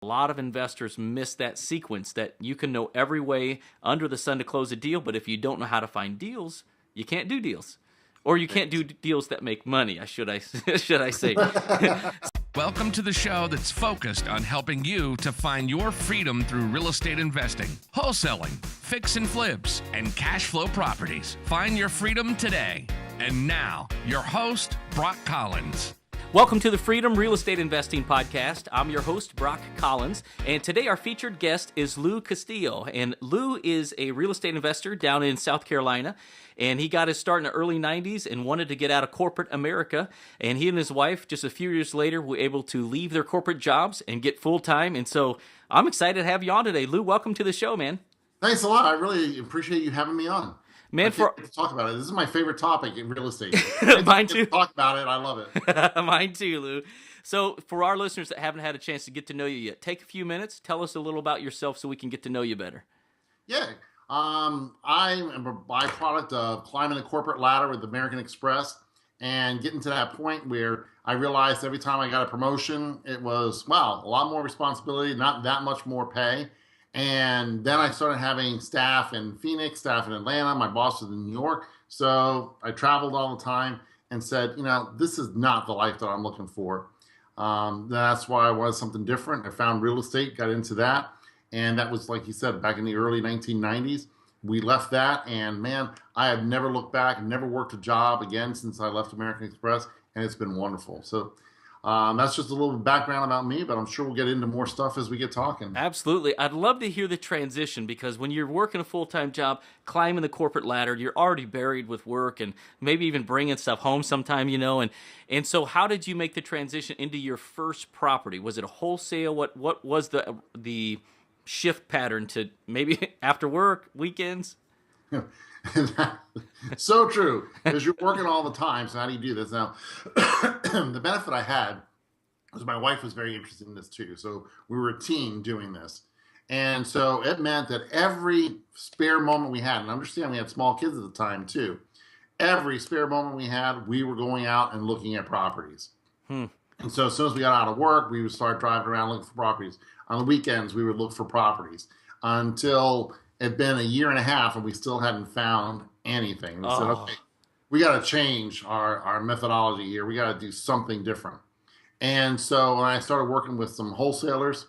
A lot of investors miss that sequence that you can know every way under the sun to close a deal, but if you don't know how to find deals, you can't do deals. Or you can't do deals that make money, should I say. Welcome to the show that's focused on helping you to find your freedom through real estate investing, wholesaling, fix and flips, and cash flow properties. Find your freedom today. And now, your host, Brock Collins. Welcome to the Freedom Real Estate Investing Podcast. I'm your host, Brock Collins, and today our featured guest is Lou Castillo. And Lou is a real estate investor down in South Carolina, and he got his start in the early 90s and wanted to get out of corporate America. And he and his wife, just a few years later, were able to leave their corporate jobs and get full-time. And so I'm excited to have you on today. Lou, welcome to the show, man. Thanks a lot. I really appreciate you having me on. Man, I can't wait to talk about it. This is my favorite topic in real estate. Mine too. Talk about it. I love it. Mine too, Lou. So for our listeners that haven't had a chance to get to know you yet, take a few minutes. Tell us a little about yourself so we can get to know you better. Yeah. I am a byproduct of climbing the corporate ladder with American Express and getting to that point where I realized every time I got a promotion, it was, wow, a lot more responsibility, not that much more pay. And then I started having staff in Phoenix, staff in Atlanta. My boss was in New York. So I traveled all the time and said, this is not the life that I'm looking for. That's why I wanted something different. I found real estate, got into that. And that was, like you said, back in the early 1990s. We left that. And man, I have never looked back, never worked a job again since I left American Express. And it's been wonderful. So that's just a little background about me, but I'm sure we'll get into more stuff as we get talking. Absolutely. I'd love to hear the transition because when you're working a full-time job, climbing the corporate ladder, you're already buried with work and maybe even bringing stuff home sometime, And so how did you make the transition into your first property? Was it a wholesale? What was the shift pattern to maybe after work, weekends? So true, because you're working all the time. So how do you do this? Now, the benefit I had was my wife was very interested in this too. So we were a team doing this. And so it meant that every spare moment we had, and understand we had small kids at the time too, every spare moment we had, we were going out and looking at properties. And so as soon as we got out of work, we would start driving around looking for properties. On the weekends, we would look for properties until it had been a year and a half and we still hadn't found anything. We said, okay, we got to change our methodology here. We got to do something different. And so when I started working with some wholesalers,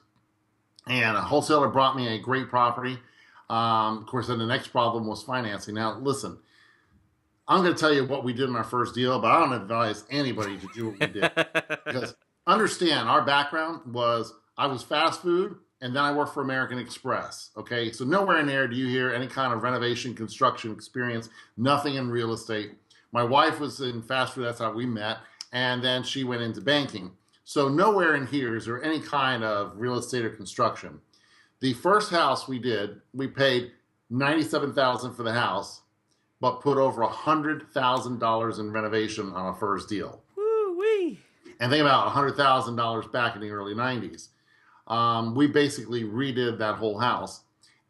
and a wholesaler brought me a great property. Of course, then the next problem was financing. Now, listen, I'm going to tell you what we did in our first deal, but I don't advise anybody to do what we did. Because understand, our background was I was fast food, and then I worked for American Express, okay? So nowhere in there do you hear any kind of renovation, construction experience, nothing in real estate. My wife was in fast food, that's how we met, and then she went into banking. So nowhere in here is there any kind of real estate or construction. The first house we did, we paid $97,000 for the house, but put over $100,000 in renovation on a first deal. Woo-wee. And think about $100,000 back in the early 90s. We basically redid that whole house,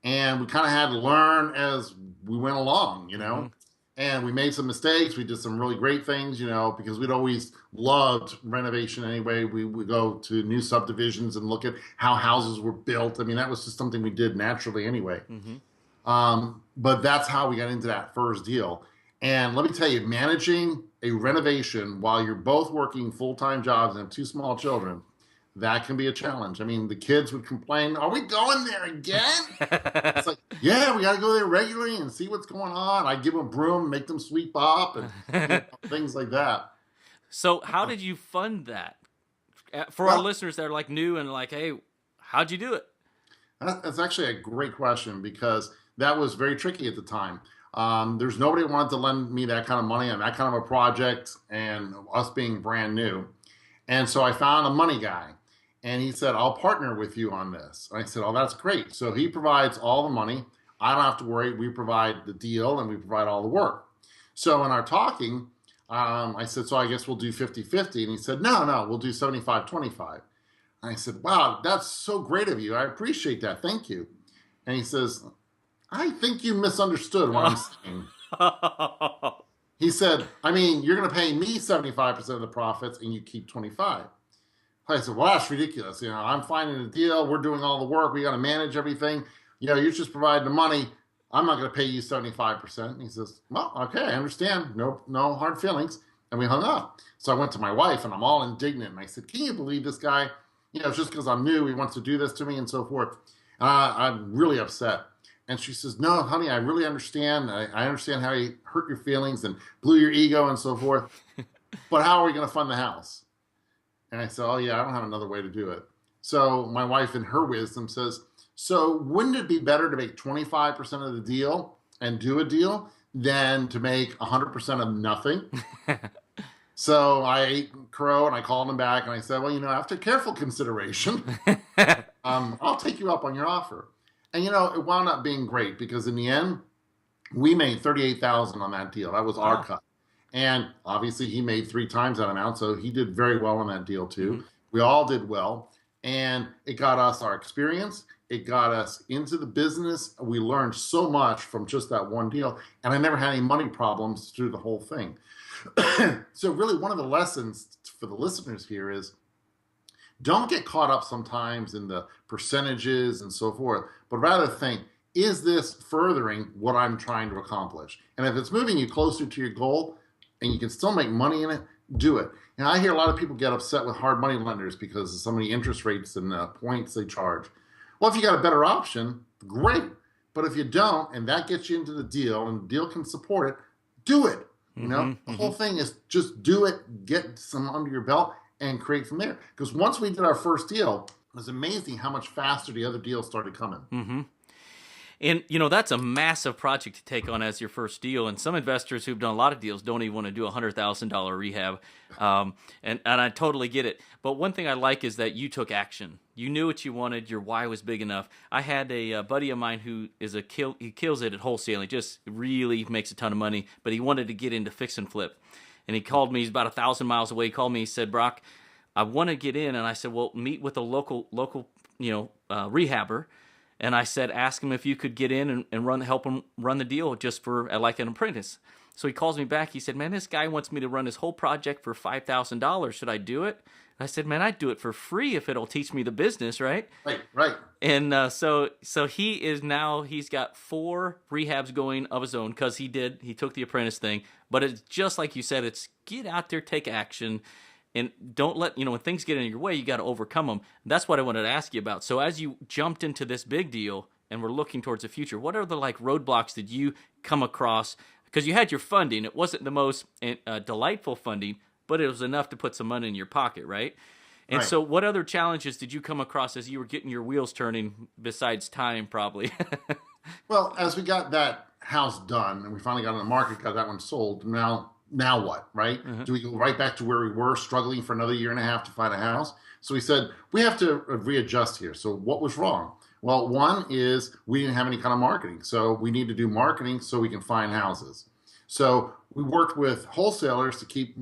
and we kind of had to learn as we went along, and we made some mistakes. We did some really great things, because we'd always loved renovation anyway. We would go to new subdivisions and look at how houses were built. I mean, that was just something we did naturally anyway. But that's how we got into that first deal. And let me tell you, managing a renovation while you're both working full-time jobs and have two small children, that can be a challenge. I mean, the kids would complain, are we going there again? It's like, yeah, we got to go there regularly and see what's going on. I give them a broom, make them sweep up, and things like that. So how did you fund that? For our listeners that are new and hey, how'd you do it? That's actually a great question because that was very tricky at the time. There's nobody who wanted to lend me that kind of money on that kind of a project and us being brand new. And so I found a money guy. And he said, I'll partner with you on this. And I said, oh, that's great. So he provides all the money. I don't have to worry. We provide the deal and we provide all the work. So in our talking, I said, so I guess we'll do 50-50. And he said, no, we'll do 75-25. And I said, wow, that's so great of you. I appreciate that. Thank you. And he says, I think you misunderstood what I'm saying. He said, I mean, you're going to pay me 75% of the profits and you keep 25. I said, well, that's ridiculous. I'm finding a deal. We're doing all the work. We got to manage everything. You're just providing the money. I'm not going to pay you 75%. And he says, well, okay, I understand. No hard feelings. And we hung up. So I went to my wife and I'm all indignant. And I said, can you believe this guy? It's just because I'm new. He wants to do this to me and so forth. I'm really upset. And she says, no, honey, I really understand. I understand how he hurt your feelings and blew your ego and so forth. But how are we going to fund the house? And I said, oh, yeah, I don't have another way to do it. So my wife, in her wisdom, says, so wouldn't it be better to make 25% of the deal and do a deal than to make 100% of nothing? So I ate crow and I called him back and I said, well, after careful consideration, I'll take you up on your offer. And, it wound up being great because in the end, we made $38,000 on that deal. That was our cut. And obviously he made 3 times that amount. So he did very well on that deal too. Mm-hmm. We all did well. And it got us our experience. It got us into the business. We learned so much from just that one deal. And I never had any money problems through the whole thing. So really one of the lessons for the listeners here is don't get caught up sometimes in the percentages and so forth, but rather think, is this furthering what I'm trying to accomplish? And if it's moving you closer to your goal and you can still make money in it, do it. And I hear a lot of people get upset with hard money lenders because of so many interest rates and points they charge. Well, if you got a better option, great. But if you don't, and that gets you into the deal and the deal can support it, do it. The whole thing is just do it, get some under your belt and create from there. Because once we did our first deal, it was amazing how much faster the other deals started coming. Mm-hmm. And, that's a massive project to take on as your first deal. And some investors who've done a lot of deals don't even want to do a $100,000 rehab. And I totally get it. But one thing I like is that you took action. You knew what you wanted. Your why was big enough. I had a buddy of mine who is he kills it at wholesaling. He just really makes a ton of money. But he wanted to get into fix and flip. And he called me. He's about 1,000 miles away. He called me. He said, Brock, I want to get in. And I said, well, meet with a local rehabber. And I said, ask him if you could get in and help him run the deal just for like an apprentice. So he calls me back. He said, man, this guy wants me to run his whole project for $5,000. Should I do it? I said, man, I'd do it for free if it'll teach me the business, right? Right. And so he's got 4 rehabs going of his own because he took the apprentice thing. But it's just like you said, it's get out there, take action. And don't let, when things get in your way, you got to overcome them. That's what I wanted to ask you about. So as you jumped into this big deal and we're looking towards the future, what are the roadblocks that you come across? Because you had your funding. It wasn't the most delightful funding, but it was enough to put some money in your pocket, right? And so what other challenges did you come across as you were getting your wheels turning besides time, probably? Well, as we got that house done and we finally got on the market, got that one sold, now what, right? Mm-hmm. Do we go right back to where we were, struggling for another year and a half to find a house? So we said, we have to readjust here. So what was wrong? Well, one is we didn't have any kind of marketing. So we need to do marketing so we can find houses. So we worked with wholesalers to keep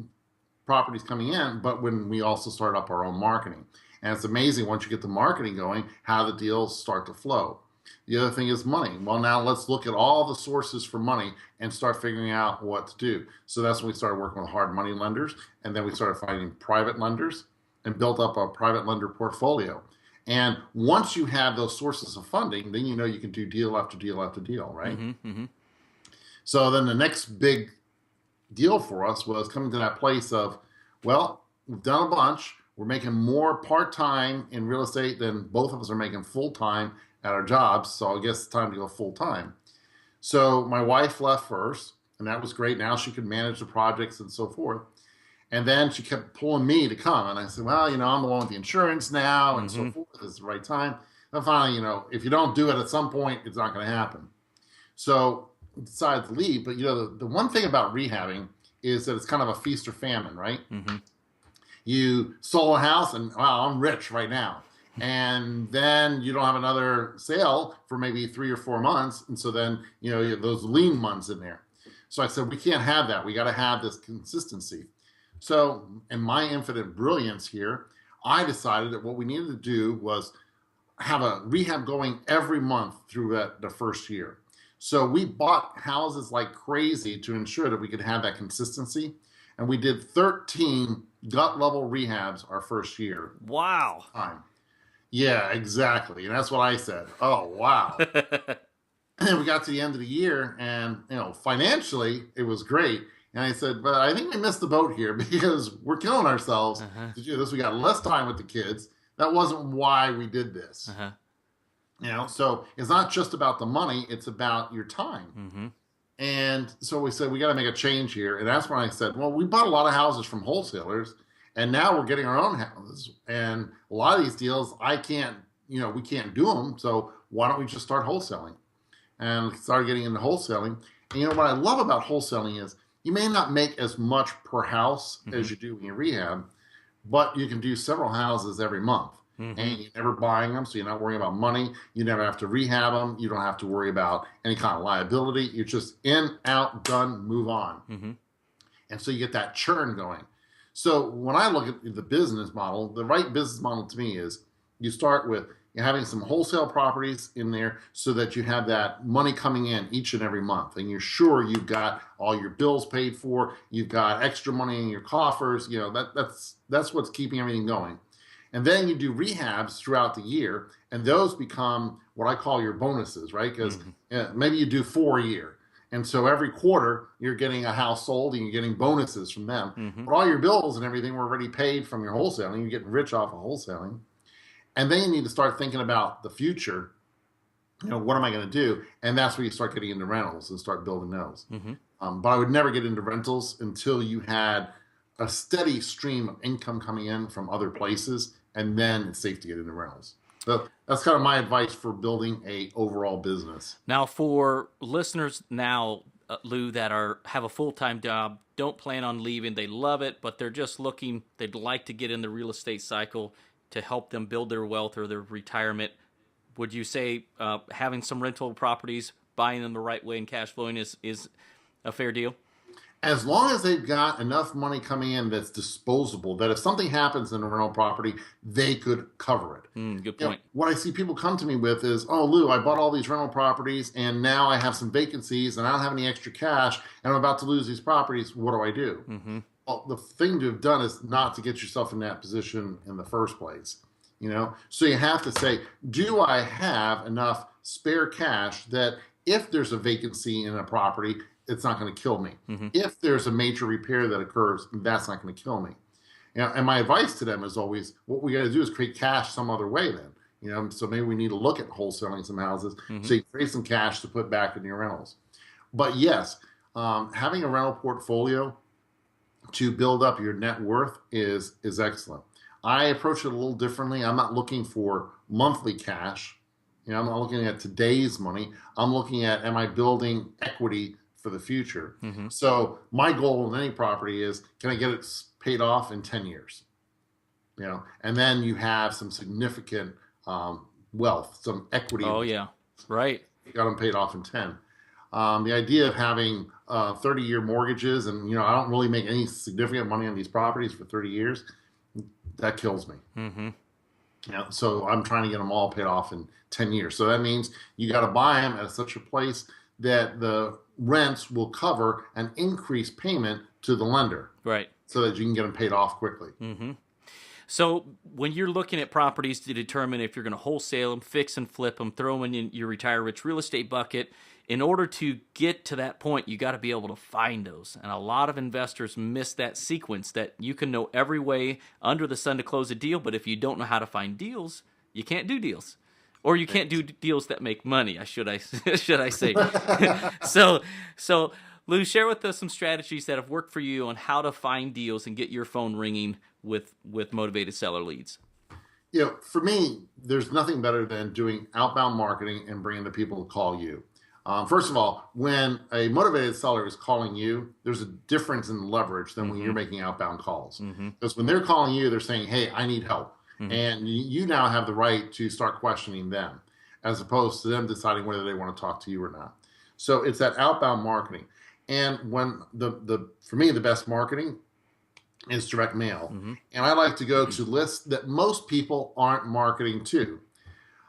properties coming in, but when we also started up our own marketing. And it's amazing once you get the marketing going, how the deals start to flow. The other thing is money. Well, now let's look at all the sources for money and start figuring out what to do. So that's when we started working with hard money lenders. And then we started finding private lenders and built up a private lender portfolio. And once you have those sources of funding, then you can do deal after deal after deal, right? Mm-hmm, mm-hmm. So then the next big deal for us was coming to that place of, well, we've done a bunch. We're making more part-time in real estate than both of us are making full-time at our jobs, so I guess it's time to go full-time. So my wife left first, and that was great. Now she could manage the projects and so forth. And then she kept pulling me to come, and I said, well, I'm the one with the insurance now, and so forth. It's the right time. And finally, if you don't do it at some point, it's not going to happen. So I decided to leave, but the one thing about rehabbing is that it's kind of a feast or famine, right? Mm-hmm. You sold a house, and wow, I'm rich right now. And then you don't have another sale for maybe 3 or 4 months. And so then, you have those lean months in there. So I said, we can't have that. We got to have this consistency. So in my infinite brilliance here, I decided that what we needed to do was have a rehab going every month through the first year. So we bought houses like crazy to ensure that we could have that consistency. And we did 13 gut level rehabs our first year. Wow. Yeah, exactly. And that's what I said. Oh, wow. And we got to the end of the year, and financially it was great. And I said, but I think we missed the boat here because we're killing ourselves to do this. We got less time with the kids. That wasn't why we did this. So it's not just about the money, it's about your time. And so we said, we got to make a change here. And that's when I said, well, we bought a lot of houses from wholesalers, and now we're getting our own houses. And a lot of these deals, we can't do them. So why don't we just start wholesaling? And started getting into wholesaling. And what I love about wholesaling is you may not make as much per house as you do in your rehab, but you can do several houses every month. And you're never buying them, so you're not worrying about money. You never have to rehab them. You don't have to worry about any kind of liability. You're just in, out, done, move on. And so you get that churn going. So when I look at the business model, the right business model to me is you start with having some wholesale properties in there so that you have that money coming in each and every month. And you're sure you've got all your bills paid for. You've got extra money in your coffers. That's what's keeping everything going. And then you do rehabs throughout the year, and those become what I call your bonuses, right? Because maybe you do 4 a year. And so every quarter, you're getting a house sold, and you're getting bonuses from them. But all your bills and everything were already paid from your wholesaling. You're getting rich off of wholesaling. And then you need to start thinking about the future. What am I going to do? And that's where you start getting into rentals and start building those. But I would never get into rentals until you had a steady stream of income coming in from other places, and then it's safe to get into rentals. So that's kind of my advice for building a overall business. Now, for listeners now, Lou, that have a full-time job, don't plan on leaving, they love it, but they're just looking, they'd like to get in the real estate cycle to help them build their wealth or their retirement, would you say having some rental properties, buying them the right way and cash flowing is a fair deal? As long as they've got enough money coming in that's disposable, that if something happens in a rental property, they could cover it. Good point. What I see people come to me with is, oh, Lou, I bought all these rental properties, and now I have some vacancies, and I don't have any extra cash, and I'm about to lose these properties. What do I do? Well, the thing to have done is not to get yourself in that position in the first place. So you have to say, do I have enough spare cash that if there's a vacancy in a property, it's not going to kill me. If there's a major repair that occurs, that's not going to kill me. And my advice to them is always, what we got to do is create cash some other way then. So maybe we need to look at wholesaling some houses so you create some cash to put back in your rentals. But yes, having a rental portfolio to build up your net worth is excellent. I approach it a little differently. I'm not looking for monthly cash. I'm not looking at today's money. I'm looking at, am I building equity for the future? So my goal in any property is, can I get it paid off in 10 years? And then you have some significant wealth, some equity. Oh, yeah. Right. You got them paid off in 10. The idea of having 30-year mortgages and, I don't really make any significant money on these properties for 30 years, that kills me. So I'm trying to get them all paid off in 10 years. So that means you got to buy them at such a place that the rents will cover an increased payment to the lender. Right. So that you can get them paid off quickly. So when you're looking at properties to determine if you're going to wholesale them, fix and flip them, throw them in your retire rich real estate bucket, in order to get to that point, you got to be able to find those. And a lot of investors miss that sequence, that you can know every way under the sun to close a deal, but if you don't know how to find deals, you can't do deals. Or you can't do deals that make money, should I say. So Lou, share with us some strategies that have worked for you on how to find deals and get your phone ringing with motivated seller leads. For me, there's nothing better than doing outbound marketing and bringing the people to call you. First of all, when a motivated seller is calling you, there's a difference in leverage than when you're making outbound calls. Because when they're calling you, they're saying, hey, I need help. And you now have the right to start questioning them, as opposed to them deciding whether they want to talk to you or not. So it's that outbound marketing. And when for me, the best marketing is direct mail. And I like to go to lists that most people aren't marketing to.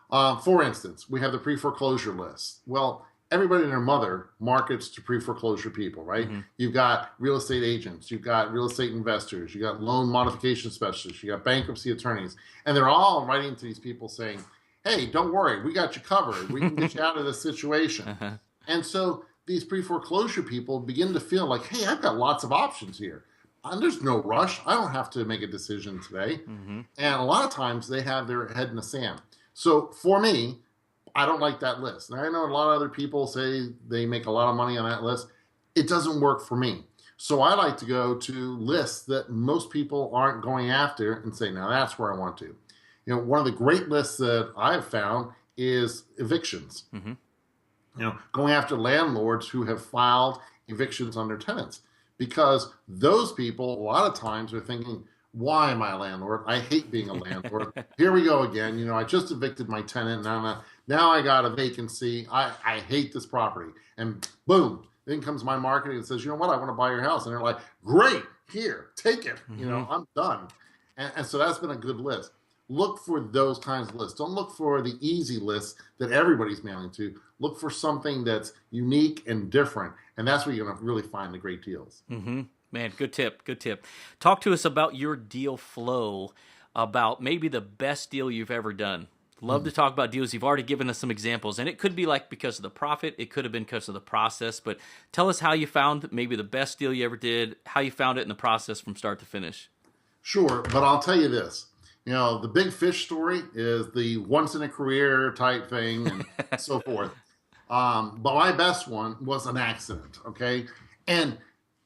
For instance, we have the pre-foreclosure list. Well, everybody and their mother markets to pre-foreclosure people, right? You've got real estate agents, you've got real estate investors, you got loan modification specialists, you got bankruptcy attorneys, and they're all writing to these people saying, hey, don't worry, we got you covered. We can get you out of this situation. And so these pre-foreclosure people begin to feel like, hey, I've got lots of options here. And there's no rush. I don't have to make a decision today. And a lot of times they have their head in the sand. So for me, I don't like that list. And I know a lot of other people say they make a lot of money on that list. It doesn't work for me. So I like to go to lists that most people aren't going after and say, now that's where I want to. You know, one of the great lists that I've found is evictions. You know, going after landlords who have filed evictions on their tenants. Because those people, a lot of times, are thinking, why am I a landlord? I hate being a landlord. Here we go again. You know, I just evicted my tenant. Now I got a vacancy. I hate this property. And boom, then comes my marketing and says, you know what? I want to buy your house. And they're like, great, here, take it. You know, I'm done. And so that's been a good list. Look for those kinds of lists. Don't look for the easy lists that everybody's mailing to. Look for something that's unique and different. And that's where you're going to really find the great deals. Man, good tip. Good tip. Talk to us about your deal flow, about maybe the best deal you've ever done. Love to talk about deals. You've already given us some examples, and it could be like because of the profit. It could have been because of the process. But tell us how you found maybe the best deal you ever did, how you found it in the process from start to finish. Sure, but I'll tell you this. You know, the big fish story is the once in a career type thing and so forth. But my best one was an accident, okay? And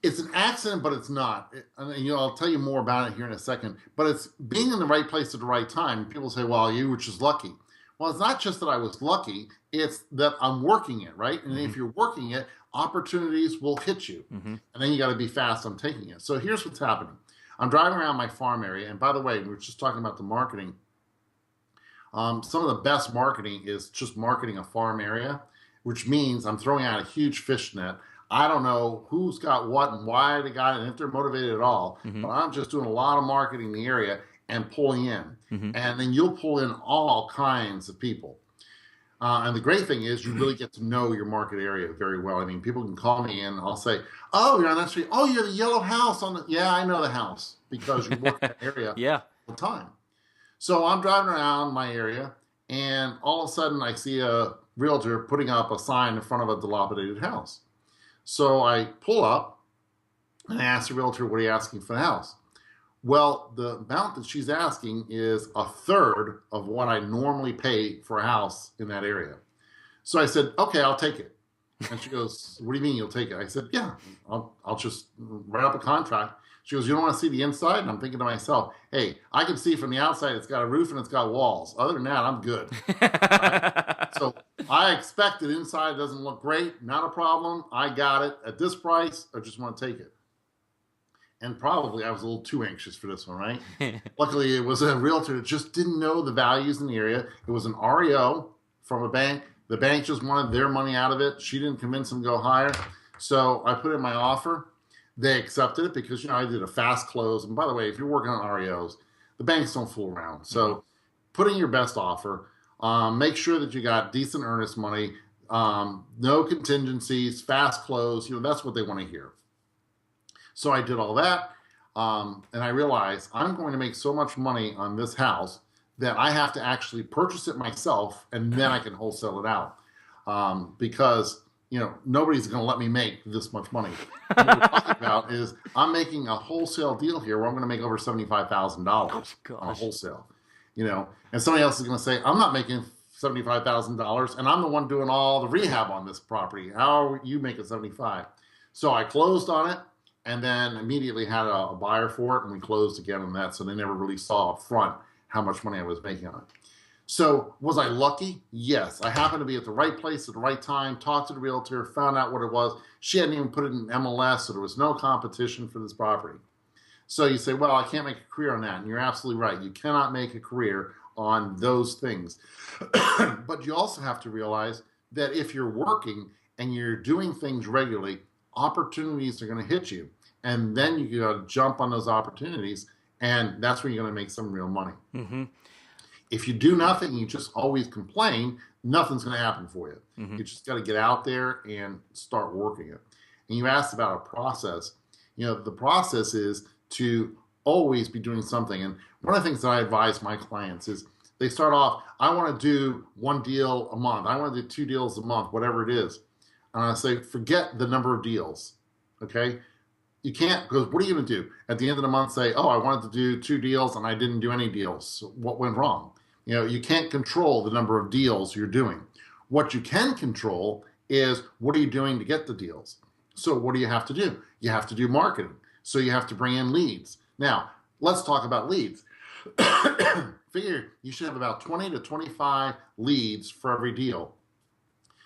it's an accident, but it's not. And you know, I'll tell you more about it here in a second. But it's being in the right place at the right time. People say, well, you were just lucky. Well, it's not just that I was lucky. It's that I'm working it, right? And if you're working it, opportunities will hit you. And then you got to be fast on taking it. So here's what's happening. I'm driving around my farm area. And by the way, we were just talking about the marketing. Some of the best marketing is just marketing a farm area, which means I'm throwing out a huge fish net. I don't know who's got what and why they got it and if they're motivated at all, but I'm just doing a lot of marketing in the area and pulling in. And then you'll pull in all kinds of people. And the great thing is you really get to know your market area very well. I mean, people can call me and I'll say, oh, you're on that street. Oh, you're the yellow house on the, yeah, I know the house because you work in that area all the time. So I'm driving around my area and all of a sudden I see a realtor putting up a sign in front of a dilapidated house. So I pull up and I ask the realtor, what are you asking for the house? Well, the amount that she's asking is a third of what I normally pay for a house in that area. So I said, okay, I'll take it. And she goes, what do you mean you'll take it? I said, yeah, I'll just write up a contract. She goes, you don't want to see the inside? And I'm thinking to myself, hey, I can see from the outside it's got a roof and it's got walls. Other than that, I'm good. Right? So I expect that inside doesn't look great. Not a problem. I got it at this price. I just want to take it. And probably I was a little too anxious for this one, right? Luckily, it was a realtor that just didn't know the values in the area. It was an REO from a bank. The bank just wanted their money out of it. She didn't convince them to go higher. So I put in my offer. They accepted it because, you know, I did a fast close. And by the way, if you're working on REOs, the banks don't fool around. So put in your best offer. Make sure that you got decent earnest money, no contingencies, fast close. You know, that's what they want to hear. So I did all that, and I realized I'm going to make so much money on this house that I have to actually purchase it myself, and then I can wholesale it out because, you know, nobody's going to let me make this much money. And what we're talking about is I'm making a wholesale deal here where I'm going to make over $75,000 on a wholesale, you know, and somebody else is going to say, I'm not making $75,000 and I'm the one doing all the rehab on this property. How are you making 75? So I closed on it. And then immediately had a buyer for it, and we closed again on that. So they never really saw up front how much money I was making on it. So was I lucky? Yes. I happened to be at the right place at the right time, talked to the realtor, found out what it was. She hadn't even put it in MLS, so there was no competition for this property. So you say, well, I can't make a career on that. And you're absolutely right. You cannot make a career on those things. But you also have to realize that if you're working and you're doing things regularly, opportunities are going to hit you. And then you got to jump on those opportunities. And that's when you're going to make some real money. If you do nothing, you just always complain, nothing's going to happen for you. You just got to get out there and start working it. And you asked about a process. The process is to always be doing something. And one of the things that I advise my clients is they start off, I want to do 1 deal a month. I want to do 2 deals a month, whatever it is. And I say, forget the number of deals. Okay. You can't, because what are you going to do at the end of the month? Say, oh, I wanted to do 2 deals and I didn't do any deals. So what went wrong? You can't control the number of deals you're doing. What you can control is what are you doing to get the deals? So what do you have to do? You have to do marketing. So you have to bring in leads. Now, let's talk about leads. Figure you should have about 20 to 25 leads for every deal.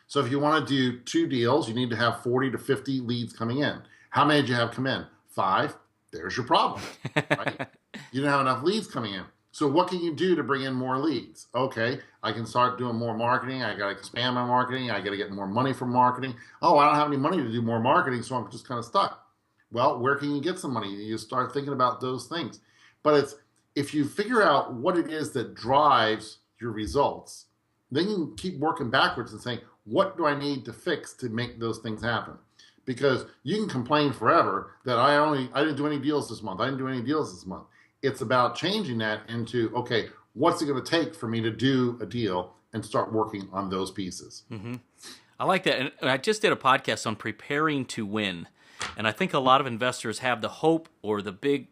So if you want to do 2 deals, you need to have 40 to 50 leads coming in. How many did you have come in? 5. There's your problem, right? You don't have enough leads coming in. So what can you do to bring in more leads? Okay, I can start doing more marketing. I got to expand my marketing. I got to get more money from marketing. Oh, I don't have any money to do more marketing, so I'm just kind of stuck. Well, where can you get some money? You start thinking about those things. But if you figure out what it is that drives your results, then you can keep working backwards and saying, what do I need to fix to make those things happen? Because you can complain forever that I didn't do any deals this month. I didn't do any deals this month. It's about changing that into, okay, what's it going to take for me to do a deal and start working on those pieces? I like that. And I just did a podcast on preparing to win. And I think a lot of investors have the hope or the big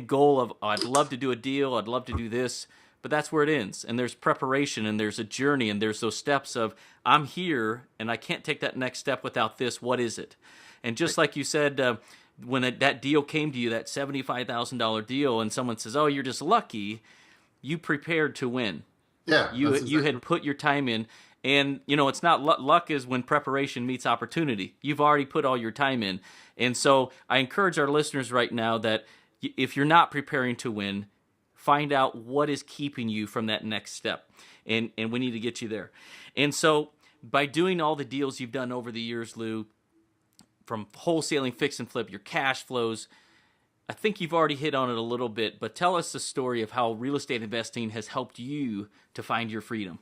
goal of, oh, I'd love to do a deal. I'd love to do this. But that's where it ends. And there's preparation and there's a journey and there's those steps of, I'm here and I can't take that next step without this. What is it? And just like you said, when that deal came to you, that $75,000 deal, and someone says, oh, you're just lucky, you prepared to win. Yeah. You had put your time in. And, it's not luck is when preparation meets opportunity. You've already put all your time in. And so I encourage our listeners right now that if you're not preparing to win, find out what is keeping you from that next step. And we need to get you there. And so by doing all the deals you've done over the years, Lou, from wholesaling, fix and flip, your cash flows, I think you've already hit on it a little bit, but tell us the story of how real estate investing has helped you to find your freedom.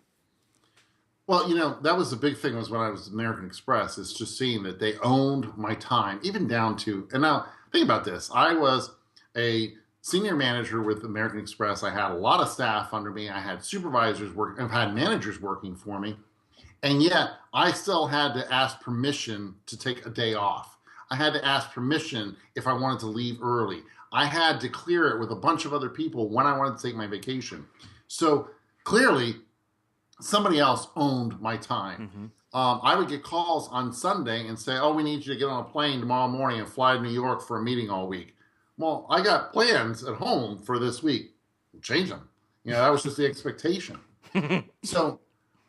Well, that was the big thing was when I was at American Express, is just seeing that they owned my time, even down to, and now think about this. I was a senior manager with American Express. I had a lot of staff under me. I had supervisors working, I've had managers working for me. And yet I still had to ask permission to take a day off. I had to ask permission if I wanted to leave early. I had to clear it with a bunch of other people when I wanted to take my vacation. So clearly somebody else owned my time. I would get calls on Sunday and say, oh, we need you to get on a plane tomorrow morning and fly to New York for a meeting all week. Well, I got plans at home for this week. Change them. That was just the expectation. So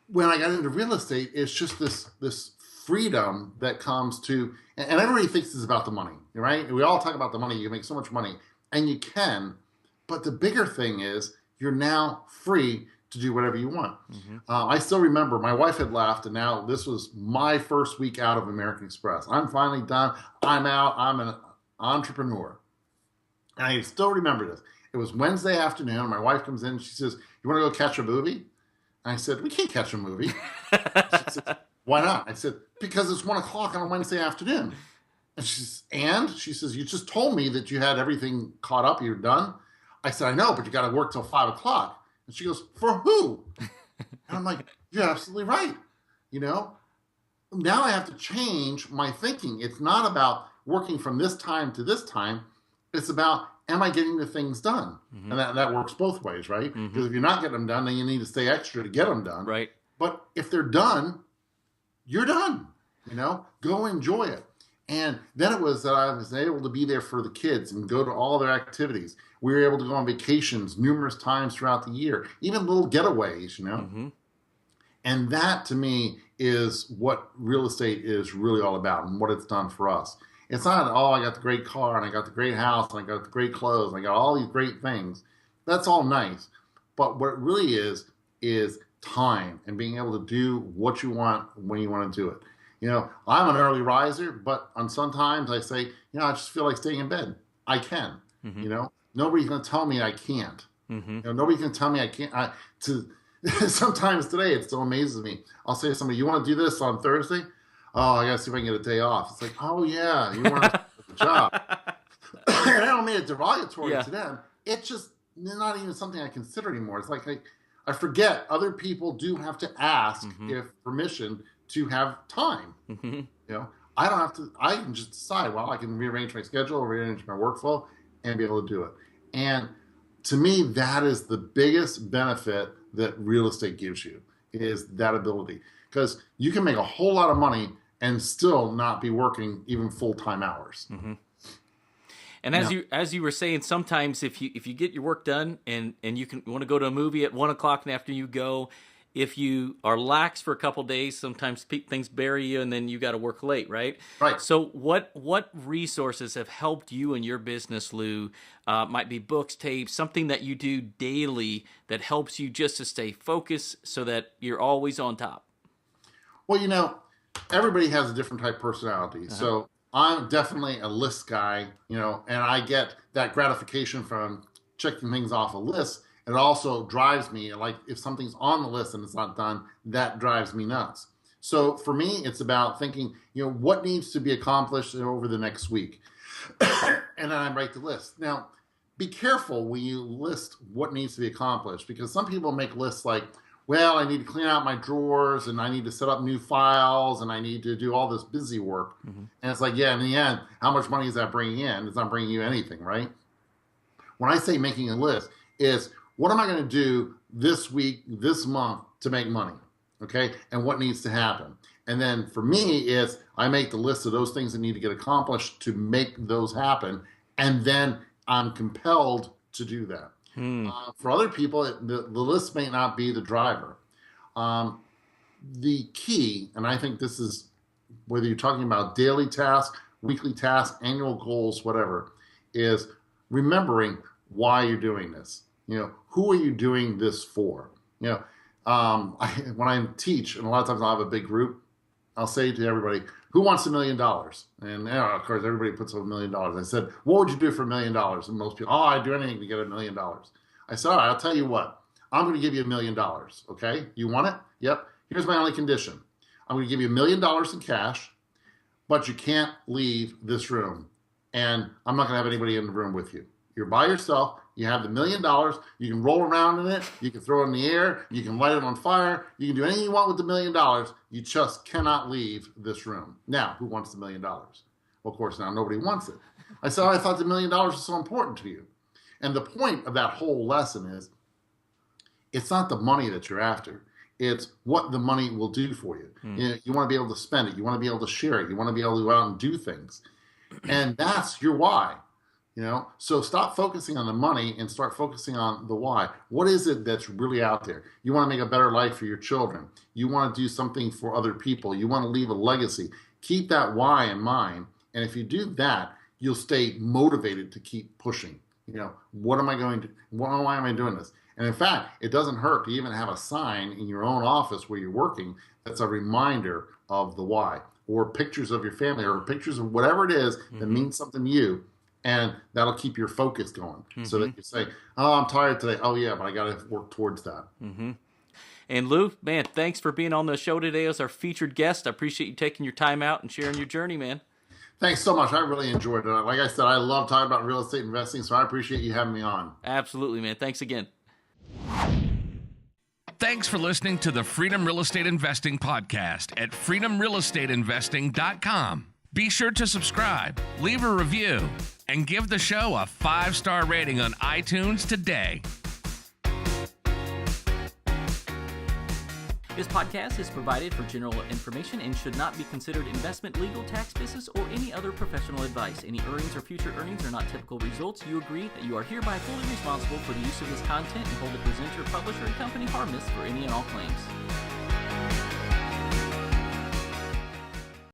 when I got into real estate, it's just this freedom that comes to, and everybody thinks it's about the money, right? We all talk about the money. You can make so much money, and you can, but the bigger thing is you're now free to do whatever you want. I still remember my wife had left, and now this was my first week out of American Express. I'm finally done. I'm out. I'm an entrepreneur. And I still remember this. It was Wednesday afternoon. My wife comes in. She says, you want to go catch a movie? And I said, we can't catch a movie. She said, why not? I said, because it's 1 o'clock on a Wednesday afternoon. And she says, you just told me that you had everything caught up. You're done. I said, I know, but you got to work till 5 o'clock. And she goes, for who? And I'm like, you're absolutely right. Now I have to change my thinking. It's not about working from this time to this time. It's about, am I getting the things done? And that works both ways, right? Because if you're not getting them done, then you need to stay extra to get them done. Right. But if they're done, you're done. Go enjoy it. And then it was that I was able to be there for the kids and go to all their activities. We were able to go on vacations numerous times throughout the year, even little getaways, And that to me is what real estate is really all about and what it's done for us. It's not, oh, I got the great car and I got the great house and I got the great clothes and I got all these great things. That's all nice. But what it really is time and being able to do what you want when you want to do it. I'm an early riser, but on sometimes I say, I just feel like staying in bed. I can. Nobody's going to tell me I can't. Nobody can tell me I can't. Sometimes today it still amazes me. I'll say to somebody, "You want to do this on Thursday?" "Oh, I got to see if I can get a day off." It's like, "Oh yeah, you want to do the job?" And I don't mean it derogatory to them. It's just not even something I consider anymore. It's like I forget other people do have to ask if permission to have time. I don't have to. I can just decide. Well, I can rearrange my schedule, rearrange my workflow, and be able to do it. And to me, that is the biggest benefit that real estate gives you, is that ability. Because you can make a whole lot of money and still not be working even full-time hours. And as you were saying, sometimes if you get your work done and you want to go to a movie at 1 o'clock, and after you go, if you are lax for a couple of days, sometimes things bury you, and then you got to work late, right? Right. So what resources have helped you in your business, Lou? Might be books, tapes, something that you do daily that helps you just to stay focused so that you're always on top. Well, everybody has a different type of personality. So I'm definitely a list guy, and I get that gratification from checking things off a list. It also drives me, like if something's on the list and it's not done, that drives me nuts. So for me, it's about thinking, what needs to be accomplished over the next week. And then I write the list. Now, be careful when you list what needs to be accomplished, because some people make lists like, well, I need to clean out my drawers, and I need to set up new files, and I need to do all this busy work. And it's like, in the end, how much money is that bringing in? It's not bringing you anything, right? When I say making a list, is what am I going to do this week, this month to make money? Okay. And what needs to happen? And then for me, it's I make the list of those things that need to get accomplished to make those happen. And then I'm compelled to do that. For other people, the list may not be the driver. The key, and I think this is whether you're talking about daily tasks, weekly tasks, annual goals, whatever, is remembering why you're doing this. Who are you doing this for? When I teach, and a lot of times I'll have a big group, I'll say to everybody, who wants $1 million? And of course, everybody puts up $1 million. I said, what would you do for $1 million? And most people, I'd do anything to get $1 million. I said, all right, I'll tell you what. I'm going to give you $1 million. Okay? You want it? Yep. Here's my only condition. I'm going to give you $1 million in cash, but you can't leave this room. And I'm not going to have anybody in the room with you. You're by yourself. You have the $1 million. You can roll around in it. You can throw it in the air. You can light it on fire. You can do anything you want with the $1 million. You just cannot leave this room. Now, who wants the $1 million? Well, of course, now nobody wants it. I said, I thought the $1 million was so important to you. And the point of that whole lesson is, it's not the money that you're after. It's what the money will do for you. You want to be able to spend it. You want to be able to share it. You want to be able to go out and do things. And that's your why. So stop focusing on the money and start focusing on the why. What is it that's really out there? You want to make a better life for your children. You want to do something for other people. You want to leave a legacy. Keep that why in mind. And if you do that, you'll stay motivated to keep pushing. Why am I doing this? And in fact, it doesn't hurt to even have a sign in your own office where you're working that's a reminder of the why, or pictures of your family, or pictures of whatever it is that means something to you. And that'll keep your focus going so that you say, oh, I'm tired today. Oh, yeah, but I got to work towards that. And Lou, man, thanks for being on the show today as our featured guest. I appreciate you taking your time out and sharing your journey, man. Thanks so much. I really enjoyed it. Like I said, I love talking about real estate investing, so I appreciate you having me on. Absolutely, man. Thanks again. Thanks for listening to the Freedom Real Estate Investing Podcast at freedomrealestateinvesting.com. Be sure to subscribe, leave a review, and give the show a 5-star rating on iTunes today. This podcast is provided for general information and should not be considered investment, legal, tax, business, or any other professional advice. Any earnings or future earnings are not typical results. You agree that you are hereby fully responsible for the use of this content and hold the presenter, publisher, and company harmless for any and all claims.